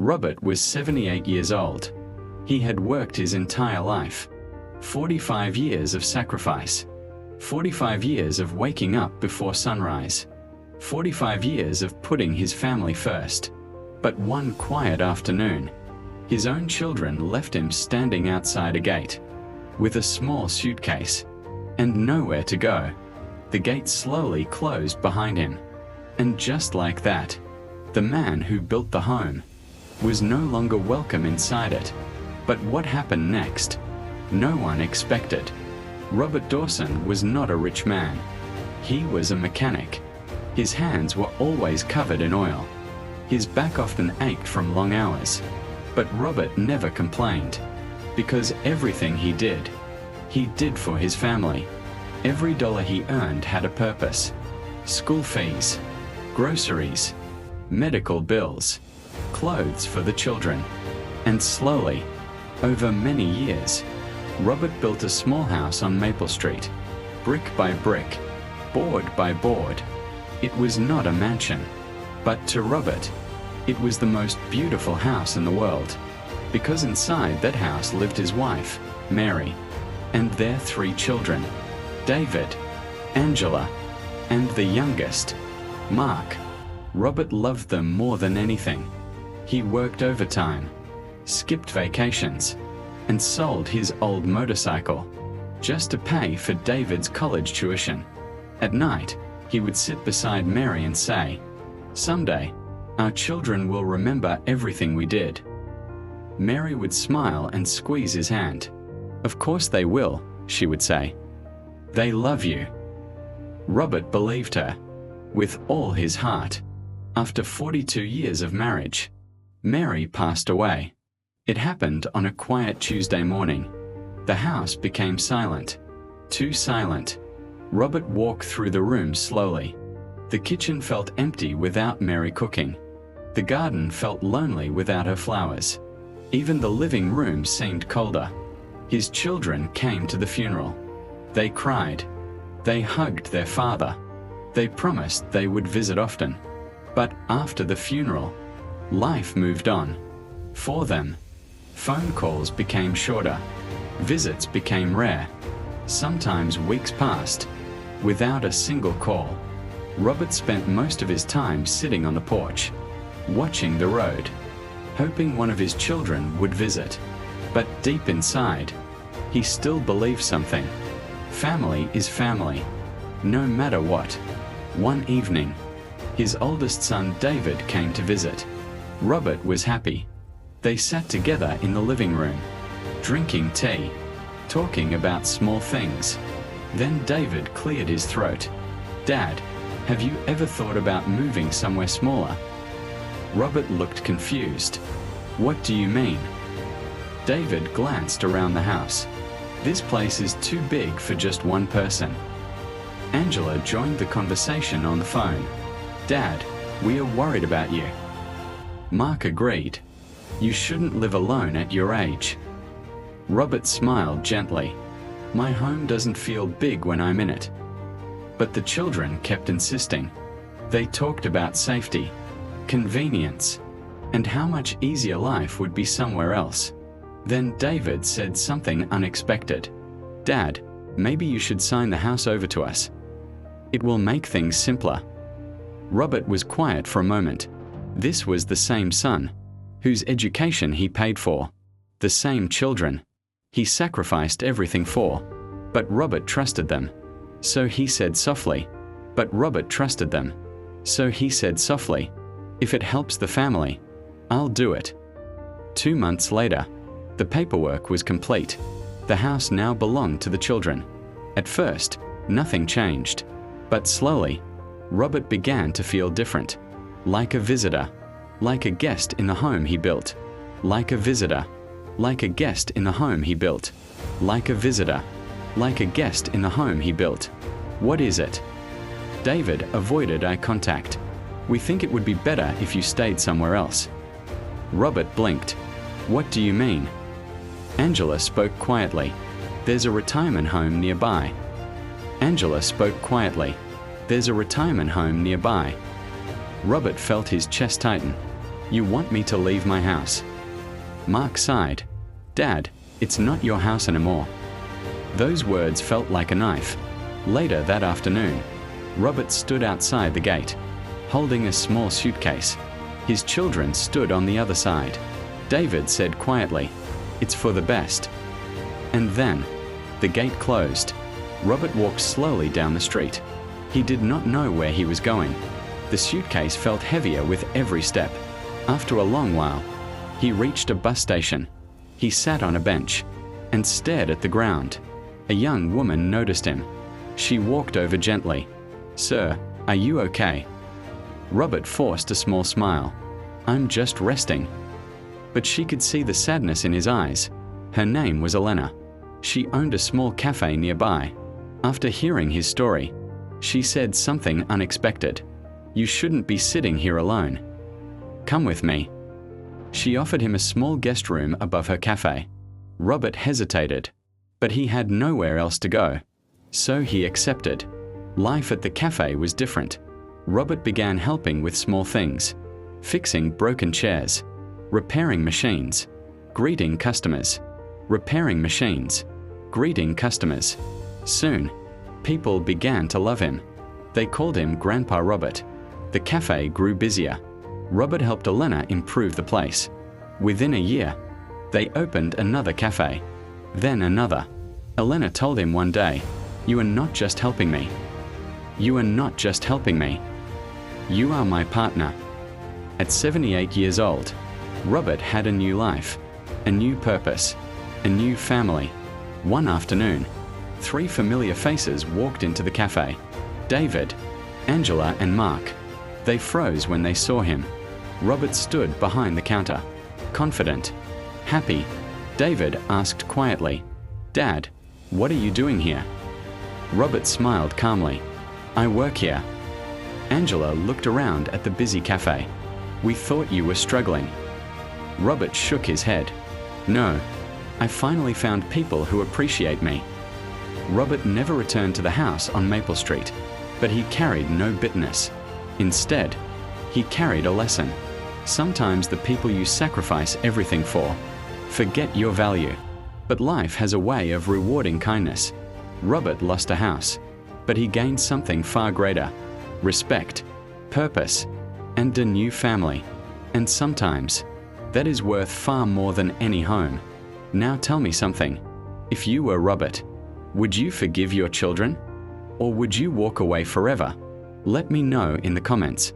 Robert was 78 years old. He had worked his entire life. 45 years of sacrifice. 45 years of waking up before sunrise. 45 years of putting his family first. But one quiet afternoon, his own children left him standing outside a gate, with a small suitcase, and nowhere to go. The gate slowly closed behind him. And just like that, the man who built the home was no longer welcome inside it. But what happened next? No one expected. Robert Dawson was not a rich man. He was a mechanic. His hands were always covered in oil. His back often ached from long hours. But Robert never complained, because everything he did for his family. Every dollar he earned had a purpose. School fees, groceries, medical bills, clothes for the children. And slowly, over many years, Robert built a small house on Maple Street, brick by brick, board by board. It was not a mansion, but to Robert, it was the most beautiful house in the world, because inside that house lived his wife, Mary, and their 3 children, David, Angela, and the youngest, Mark. Robert loved them more than anything. He worked overtime, skipped vacations, and sold his old motorcycle just to pay for David's college tuition. At night, he would sit beside Mary and say, "Someday, our children will remember everything we did." Mary would smile and squeeze his hand. "Of course they will," she would say. "They love you." Robert believed her with all his heart. After 42 years of marriage, Mary passed away. It happened on a quiet Tuesday morning. The house became silent. Too silent. Robert walked through the room slowly. The kitchen felt empty without Mary cooking. The garden felt lonely without her flowers. Even the living room seemed colder. His children came to the funeral. They cried. They hugged their father. They promised they would visit often. But after the funeral, life moved on. For them, phone calls became shorter. Visits became rare. Sometimes weeks passed without a single call. Robert spent most of his time sitting on the porch, watching the road, hoping one of his children would visit. But deep inside, he still believed something. Family is family, no matter what. One evening, his oldest son David came to visit. Robert was happy. They sat together in the living room, drinking tea, talking about small things. Then David cleared his throat. "Dad, have you ever thought about moving somewhere smaller?" Robert looked confused. "What do you mean?" David glanced around the house. "This place is too big for just one person." Angela joined the conversation on the phone. "Dad, we are worried about you." Mark agreed. "You shouldn't live alone at your age." Robert smiled gently. "My home doesn't feel big when I'm in it." But the children kept insisting. They talked about safety, convenience, and how much easier life would be somewhere else. Then David said something unexpected. "Dad, maybe you should sign the house over to us. It will make things simpler." Robert was quiet for a moment. This was the same son, whose education he paid for. The same children he sacrificed everything for. But Robert trusted them. So he said softly. But Robert trusted them. So he said softly, "If it helps the family, I'll do it." 2 months later, the paperwork was complete. The house now belonged to the children. At first, nothing changed. But slowly, Robert began to feel different. Like a visitor. Like a guest in the home he built. Like a visitor. Like a guest in the home he built. Like a visitor. Like a guest in the home he built. "What is it?" David avoided eye contact. "We think it would be better if you stayed somewhere else." Robert blinked. "What do you mean?" Angela spoke quietly. "There's a retirement home nearby." Angela spoke quietly. "There's a retirement home nearby." Robert felt his chest tighten. You want me to leave my house? Mark sighed. Dad, it's not your house anymore. Those words felt like a knife. Later that afternoon, Robert stood outside the gate, holding a small suitcase. His children stood on the other side. David said quietly, "It's for the best." And then, the gate closed. Robert walked slowly down the street. He did not know where he was going. The suitcase felt heavier with every step. After a long while, he reached a bus station. He sat on a bench and stared at the ground. A young woman noticed him. She walked over gently. "Sir, are you okay?" Robert forced a small smile. "I'm just resting." But she could see the sadness in his eyes. Her name was Elena. She owned a small cafe nearby. After hearing his story, she said something unexpected. "You shouldn't be sitting here alone. Come with me." She offered him a small guest room above her cafe. Robert hesitated, but he had nowhere else to go. So he accepted. Life at the cafe was different. Robert began helping with small things, fixing broken chairs, repairing machines, greeting customers, repairing machines, greeting customers. Soon, people began to love him. They called him Grandpa Robert. The cafe grew busier. Robert helped Elena improve the place. Within a year, they opened another cafe, then another. Elena told him one day, "You are not just helping me. You are not just helping me. You are my partner." At 78 years old, Robert had a new life, a new purpose, a new family. One afternoon, 3 familiar faces walked into the cafe. David, Angela, and Mark. They froze when they saw him. Robert stood behind the counter, confident, happy. David asked quietly, "Dad, what are you doing here?" Robert smiled calmly. "I work here." Angela looked around at the busy cafe. "We thought you were struggling." Robert shook his head. "No, I finally found people who appreciate me." Robert never returned to the house on Maple Street, but he carried no bitterness. Instead, he carried a lesson. Sometimes the people you sacrifice everything for forget your value, but life has a way of rewarding kindness. Robert lost a house, but he gained something far greater: respect, purpose, and a new family. And sometimes, that is worth far more than any home. Now tell me something. If you were Robert, would you forgive your children? Or would you walk away forever? Let me know in the comments.